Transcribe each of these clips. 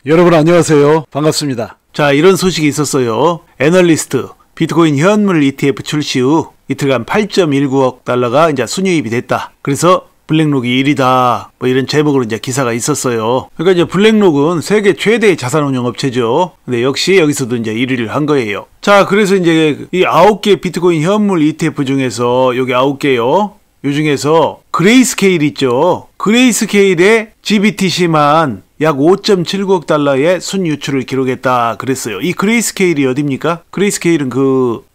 여러분 안녕하세요. 반갑습니다. 자, 이런 소식이 있었어요. 애널리스트 비트코인 현물 ETF 출시 후 이틀간 8.19억 달러가 이제 순유입이 됐다. 그래서 블랙록이 1위다. 뭐 이런 제목으로 이제 기사가 있었어요. 그러니까 이제 블랙록은 세계 최대의 자산운용 업체죠. 근데 역시 여기서도 이제 1위를 한 거예요. 자, 그래서 이제 이 9개 비트코인 현물 ETF 중에서 여기 9개요. 요 중에서 그레이스케일 있죠. 그레이스케일의 GBTC만 약 5.79억 달러의 순유출을 기록했다 그랬어요. 이 그레이스케일이 어딥니까? 그레이스케일은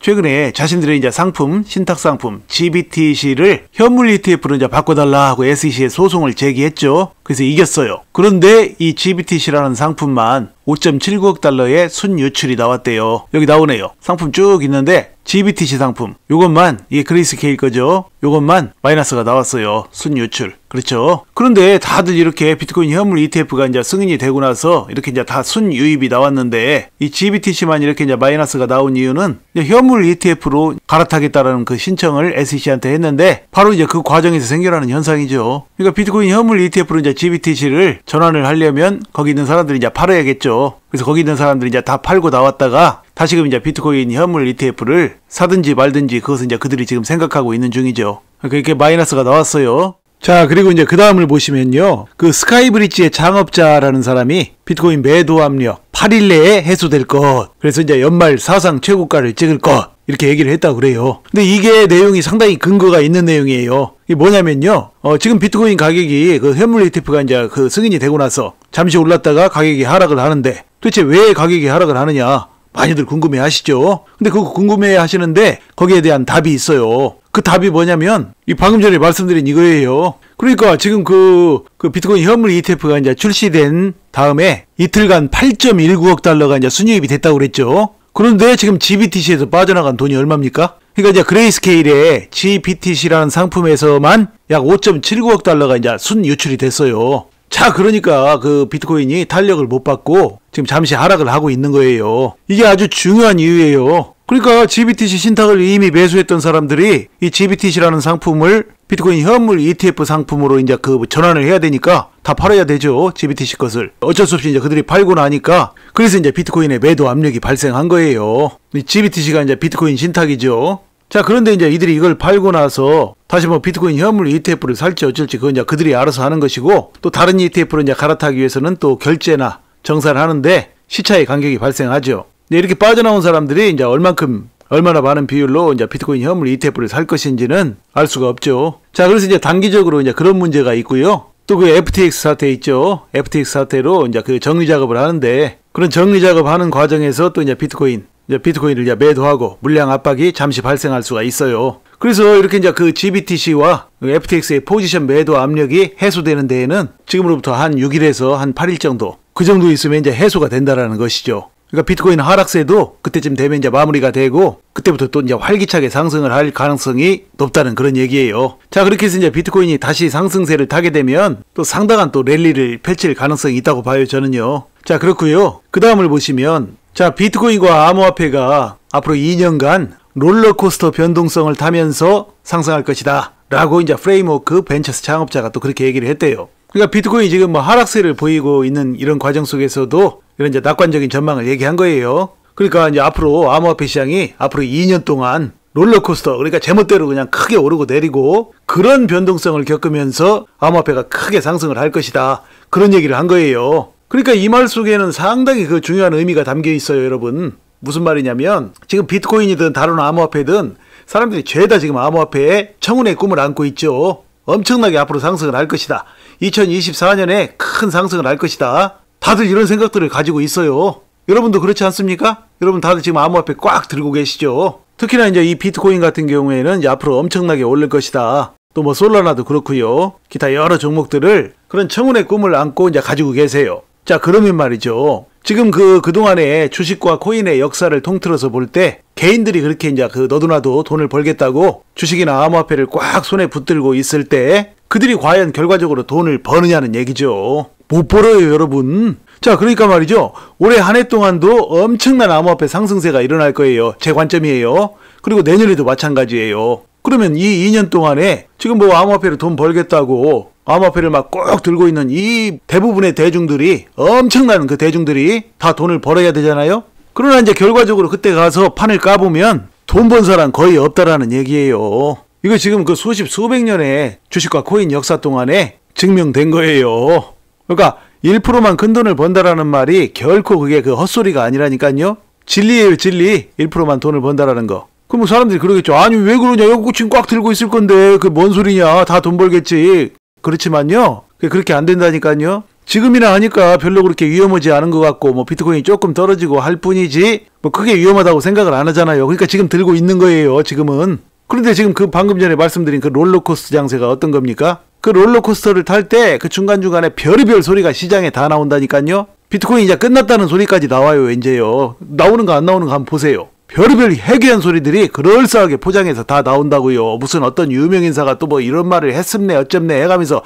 최근에 자신들의 이제 상품, 신탁 상품 GBTC를 현물 ETF로 이제 바꿔달라 하고 SEC에 소송을 제기했죠. 그래서 이겼어요. 그런데 이 GBTC라는 상품만 5.79억 달러의 순유출이 나왔대요. 여기 나오네요. 상품 쭉 있는데 GBTC 상품 요것만, 이게 그레이스케일 거죠. 요것만 마이너스가 나왔어요. 순유출. 그렇죠. 그런데 다들 이렇게 비트코인 현물 ETF가 이제 승인이 되고 나서 이렇게 이제 다 순유입이 나왔는데 이 GBTC만 이렇게 이제 마이너스가 나온 이유는 이제 현물 ETF로 갈아타겠다라는 그 신청을 SEC한테 했는데 바로 이제 그 과정에서 생겨나는 현상이죠. 그러니까 비트코인 현물 ETF로 이제 GBTC를 전환을 하려면 거기 있는 사람들이 이제 팔아야겠죠. 그래서 거기 있는 사람들이 이제 다 팔고 나왔다가 다시금 이제 비트코인 현물 ETF를 사든지 말든지 그것은 이제 그들이 지금 생각하고 있는 중이죠. 그러니까 이렇게 마이너스가 나왔어요. 자, 그리고 이제 그 다음을 보시면요. 그 스카이브리지의 창업자라는 사람이 비트코인 매도 압력 8일 내에 해소될 것. 그래서 이제 연말 사상 최고가를 찍을 것. 이렇게 얘기를 했다고 그래요. 근데 이게 내용이 상당히 근거가 있는 내용이에요. 이게 뭐냐면요. 지금 비트코인 가격이 그 현물 ETF가 이제 그 승인이 되고 나서 잠시 올랐다가 가격이 하락을 하는데 도대체 왜 가격이 하락을 하느냐? 많이들 궁금해 하시죠? 근데 그거 궁금해 하시는데 거기에 대한 답이 있어요. 그 답이 뭐냐면 이 방금 전에 말씀드린 이거예요. 그러니까 지금 그 비트코인 현물 ETF가 이제 출시된 다음에 이틀간 8.19억 달러가 이제 순유입이 됐다고 그랬죠. 그런데 지금 GBTC에서 빠져나간 돈이 얼마입니까? 그러니까 이제 그레이스케일의 GBTC라는 상품에서만 약 5.79억 달러가 이제 순유출이 됐어요. 자, 그러니까 그 비트코인이 탄력을 못 받고 지금 잠시 하락을 하고 있는 거예요. 이게 아주 중요한 이유예요. 그러니까 GBTC 신탁을 이미 매수했던 사람들이 이 GBTC라는 상품을 비트코인 현물 ETF 상품으로 이제 그 전환을 해야 되니까 다 팔아야 되죠. GBTC 것을. 어쩔 수 없이 이제 그들이 팔고 나니까 그래서 이제 비트코인의 매도 압력이 발생한 거예요. GBTC가 이제 비트코인 신탁이죠. 자, 그런데 이제 이들이 이걸 팔고 나서 다시 뭐 비트코인 현물 ETF를 살지 어쩔지 그건 이제 그들이 알아서 하는 것이고 또 다른 ETF로 이제 갈아타기 위해서는 또 결제나 정산을 하는데 시차의 간격이 발생하죠. 이렇게 빠져나온 사람들이 이제 얼마나 많은 비율로 이제 비트코인 현물 ETF를 살 것인지는 알 수가 없죠. 자, 그래서 이제 단기적으로 이제 그런 문제가 있고요. 또 그 FTX 사태 있죠. FTX 사태로 이제 그 정리 작업을 하는데 그런 정리 작업하는 과정에서 또 이제 비트코인을 이제 매도하고 물량 압박이 잠시 발생할 수가 있어요. 그래서 이렇게 이제 그 GBTC와 FTX의 포지션 매도 압력이 해소되는 데에는 지금으로부터 한 6일에서 한 8일 정도 그 정도 있으면 이제 해소가 된다라는 것이죠. 그러니까 비트코인 하락세도 그때쯤 되면 이제 마무리가 되고 그때부터 또 이제 활기차게 상승을 할 가능성이 높다는 그런 얘기예요. 자, 그렇게 해서 이제 비트코인이 다시 상승세를 타게 되면 또 상당한 또 랠리를 펼칠 가능성이 있다고 봐요, 저는요. 자, 그렇고요. 그 다음을 보시면 자, 비트코인과 암호화폐가 앞으로 2년간 롤러코스터 변동성을 타면서 상승할 것이다 라고 이제 프레임워크 벤처스 창업자가 또 그렇게 얘기를 했대요. 그러니까 비트코인이 지금 뭐 하락세를 보이고 있는 이런 과정 속에서도 이런 이제 낙관적인 전망을 얘기한 거예요. 그러니까 이제 앞으로 암호화폐 시장이 앞으로 2년 동안 롤러코스터, 그러니까 제멋대로 그냥 크게 오르고 내리고 그런 변동성을 겪으면서 암호화폐가 크게 상승을 할 것이다. 그런 얘기를 한 거예요. 그러니까 이 말 속에는 상당히 그 중요한 의미가 담겨 있어요, 여러분. 무슨 말이냐면 지금 비트코인이든 다른 암호화폐든 사람들이 죄다 지금 암호화폐에 청운의 꿈을 안고 있죠. 엄청나게 앞으로 상승을 할 것이다. 2024년에 큰 상승을 할 것이다. 다들 이런 생각들을 가지고 있어요. 여러분도 그렇지 않습니까? 여러분 다들 지금 암호화폐 꽉 들고 계시죠. 특히나 이제 이 비트코인 같은 경우에는 이제 앞으로 엄청나게 오를 것이다. 또 뭐 솔라나도 그렇고요. 기타 여러 종목들을 그런 청운의 꿈을 안고 이제 가지고 계세요. 자, 그러면 말이죠. 지금 그동안에 주식과 코인의 역사를 통틀어서 볼 때 개인들이 그렇게 이제 너도나도 돈을 벌겠다고 주식이나 암호화폐를 꽉 손에 붙들고 있을 때 그들이 과연 결과적으로 돈을 버느냐는 얘기죠. 못 벌어요, 여러분. 자, 그러니까 말이죠. 올해 한 해 동안도 엄청난 암호화폐 상승세가 일어날 거예요. 제 관점이에요. 그리고 내년에도 마찬가지예요. 그러면 이 2년 동안에 지금 뭐 암호화폐로 돈 벌겠다고 암호화폐를 막 꼭 들고 있는 이 대부분의 대중들이, 엄청난 그 대중들이 다 돈을 벌어야 되잖아요. 그러나 이제 결과적으로 그때 가서 판을 까보면 돈 번 사람 거의 없다라는 얘기예요. 이거 지금 그 수십 수백 년의 주식과 코인 역사 동안에 증명된 거예요. 그러니까 1%만 큰 돈을 번다라는 말이 결코 그게 그 헛소리가 아니라니까요. 진리예요, 진리. 1%만 돈을 번다라는 거. 그럼 사람들이 그러겠죠. 아니 왜 그러냐, 이거 지금 꽉 들고 있을 건데 그 뭔 소리냐, 다 돈 벌겠지. 그렇지만요, 그렇게 안 된다니까요. 지금이나 하니까 별로 그렇게 위험하지 않은 것 같고, 뭐 비트코인이 조금 떨어지고 할 뿐이지 뭐 크게 위험하다고 생각을 안 하잖아요. 그러니까 지금 들고 있는 거예요, 지금은. 그런데 지금 그 방금 전에 말씀드린 그 롤러코스터 장세가 어떤 겁니까? 그 롤러코스터를 탈 때 그 중간중간에 별의별 소리가 시장에 다 나온다니까요. 비트코인이 이제 끝났다는 소리까지 나와요, 이제요. 나오는 거 안 나오는 거 한번 보세요. 별의별 해괴한 소리들이 그럴싸하게 포장해서 다 나온다고요. 무슨 어떤 유명인사가 또 뭐 이런 말을 했음네 어쩌네 해가면서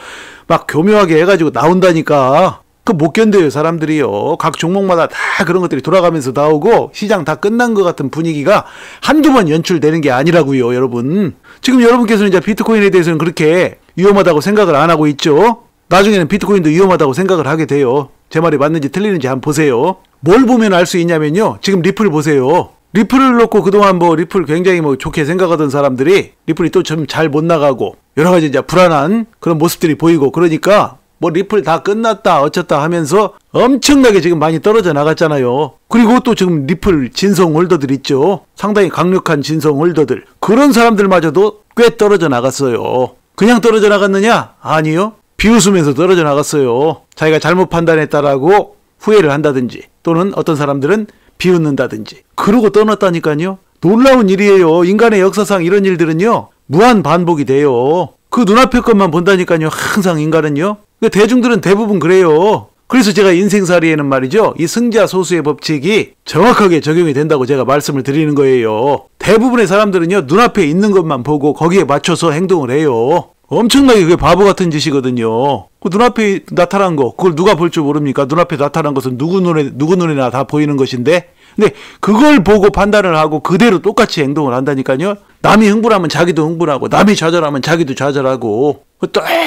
막 교묘하게 해가지고 나온다니까. 그 못 견뎌요, 사람들이요. 각 종목마다 다 그런 것들이 돌아가면서 나오고 시장 다 끝난 것 같은 분위기가 한두 번 연출되는 게 아니라고요, 여러분. 지금 여러분께서는 이제 비트코인에 대해서는 그렇게 위험하다고 생각을 안 하고 있죠. 나중에는 비트코인도 위험하다고 생각을 하게 돼요. 제 말이 맞는지 틀리는지 한번 보세요. 뭘 보면 알 수 있냐면요, 지금 리플 보세요. 리플을 놓고 그동안 뭐 리플 굉장히 뭐 좋게 생각하던 사람들이 리플이 또 좀 잘 못 나가고 여러 가지 이제 불안한 그런 모습들이 보이고, 그러니까 뭐 리플 다 끝났다 어쩌다 하면서 엄청나게 지금 많이 떨어져 나갔잖아요. 그리고 또 지금 리플 진성 홀더들 있죠. 상당히 강력한 진성 홀더들. 그런 사람들마저도 꽤 떨어져 나갔어요. 그냥 떨어져 나갔느냐? 아니요. 비웃으면서 떨어져 나갔어요. 자기가 잘못 판단했다라고 후회를 한다든지, 또는 어떤 사람들은 비웃는다든지 그러고 떠났다니까요. 놀라운 일이에요. 인간의 역사상 이런 일들은요 무한 반복이 돼요. 그 눈앞의 것만 본다니까요. 항상 인간은요. 대중들은 대부분 그래요. 그래서 제가 인생살이에는 말이죠, 이 승자 소수의 법칙이 정확하게 적용이 된다고 제가 말씀을 드리는 거예요. 대부분의 사람들은요 눈앞에 있는 것만 보고 거기에 맞춰서 행동을 해요. 엄청나게 그게 바보 같은 짓이거든요. 그 눈앞에 나타난 거, 그걸 누가 볼 줄 모릅니까? 눈앞에 나타난 것은 누구 눈에나 다 보이는 것인데, 근데 그걸 보고 판단을 하고 그대로 똑같이 행동을 한다니까요. 남이 흥분하면 자기도 흥분하고, 남이 좌절하면 자기도 좌절하고,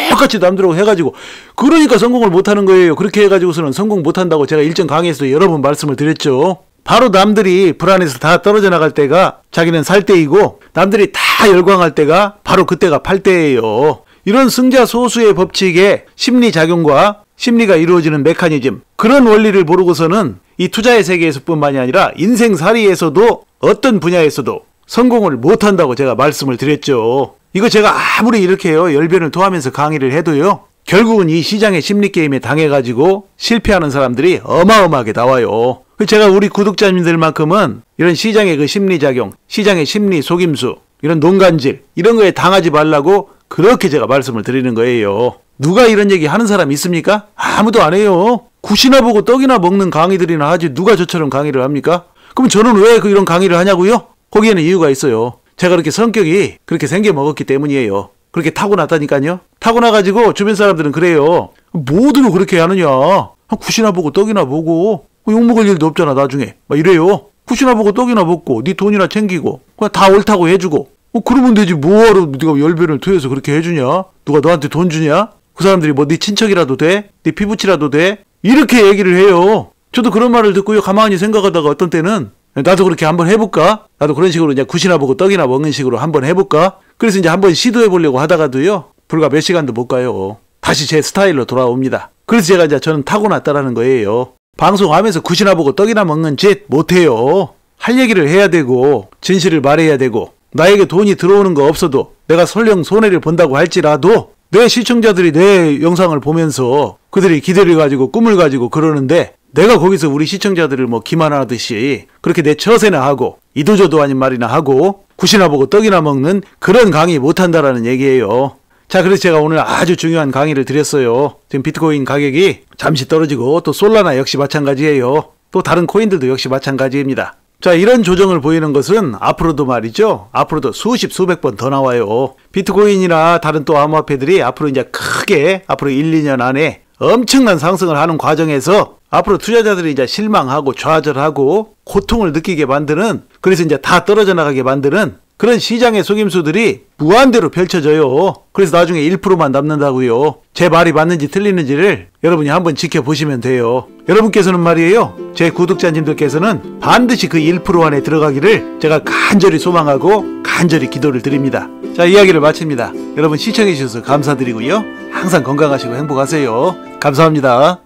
똑같이 남들하고 해가지고, 그러니까 성공을 못하는 거예요. 그렇게 해가지고서는 성공 못한다고 제가 일전 강의에서 여러 번 말씀을 드렸죠. 바로 남들이 불안해서 다 떨어져 나갈 때가 자기는 살 때이고, 남들이 다 열광할 때가 바로 그때가 팔 때예요. 이런 승자 소수의 법칙의 심리작용과 심리가 이루어지는 메커니즘, 그런 원리를 모르고서는 이 투자의 세계에서뿐만이 아니라 인생살이에서도 어떤 분야에서도 성공을 못한다고 제가 말씀을 드렸죠. 이거 제가 아무리 이렇게요 열변을 토하면서 강의를 해도요, 결국은 이 시장의 심리게임에 당해가지고 실패하는 사람들이 어마어마하게 나와요. 제가 우리 구독자님들만큼은 이런 시장의 그 심리작용, 시장의 심리 속임수, 이런 농간질, 이런 거에 당하지 말라고 그렇게 제가 말씀을 드리는 거예요. 누가 이런 얘기 하는 사람 있습니까? 아무도 안 해요. 굿이나 보고 떡이나 먹는 강의들이나 하지 누가 저처럼 강의를 합니까? 그럼 저는 왜 이런 강의를 하냐고요? 거기에는 이유가 있어요. 제가 그렇게 성격이 그렇게 생겨 먹었기 때문이에요. 그렇게 타고났다니까요. 타고나가지고 주변 사람들은 그래요. 뭐들을 그렇게 하느냐. 굿이나 보고 떡이나 보고 욕먹을 일도 없잖아 나중에. 막 이래요. 굿이나 보고 떡이나 먹고 네 돈이나 챙기고 그냥 다 옳다고 해주고 그러면 되지. 뭐하러 네가 열변을 토해서 그렇게 해주냐? 누가 너한테 돈 주냐? 그 사람들이 뭐 네 친척이라도 돼? 네 피부치라도 돼? 이렇게 얘기를 해요. 저도 그런 말을 듣고요 가만히 생각하다가 어떤 때는 나도 그렇게 한번 해볼까? 나도 그런 식으로 이제 굿이나 보고 떡이나 먹는 식으로 한번 해볼까? 그래서 이제 한번 시도해보려고 하다가도요 불과 몇 시간도 못 가요. 다시 제 스타일로 돌아옵니다. 그래서 제가 이제 저는 타고났다라는 거예요. 방송하면서 굿이나 보고 떡이나 먹는 짓 못해요. 할 얘기를 해야 되고 진실을 말해야 되고, 나에게 돈이 들어오는 거 없어도 내가 설령 손해를 본다고 할지라도 내 시청자들이 내 영상을 보면서 그들이 기대를 가지고 꿈을 가지고 그러는데, 내가 거기서 우리 시청자들을 뭐 기만하듯이 그렇게 내 처세나 하고 이도저도 아닌 말이나 하고 굿이나 보고 떡이나 먹는 그런 강의 못한다라는 얘기예요. 자, 그래서 제가 오늘 아주 중요한 강의를 드렸어요. 지금 비트코인 가격이 잠시 떨어지고, 또 솔라나 역시 마찬가지예요. 또 다른 코인들도 역시 마찬가지입니다. 자, 이런 조정을 보이는 것은 앞으로도 말이죠. 앞으로도 수십 수백 번 더 나와요. 비트코인이나 다른 또 암호화폐들이 앞으로 이제 크게 앞으로 1, 2년 안에 엄청난 상승을 하는 과정에서 앞으로 투자자들이 이제 실망하고 좌절하고 고통을 느끼게 만드는, 그래서 이제 다 떨어져 나가게 만드는 그런 시장의 속임수들이 무한대로 펼쳐져요. 그래서 나중에 1%만 남는다고요. 제 말이 맞는지 틀리는지를 여러분이 한번 지켜보시면 돼요. 여러분께서는 말이에요, 제 구독자님들께서는 반드시 그 1% 안에 들어가기를 제가 간절히 소망하고 간절히 기도를 드립니다. 자, 이야기를 마칩니다. 여러분 시청해 주셔서 감사드리고요. 항상 건강하시고 행복하세요. 감사합니다.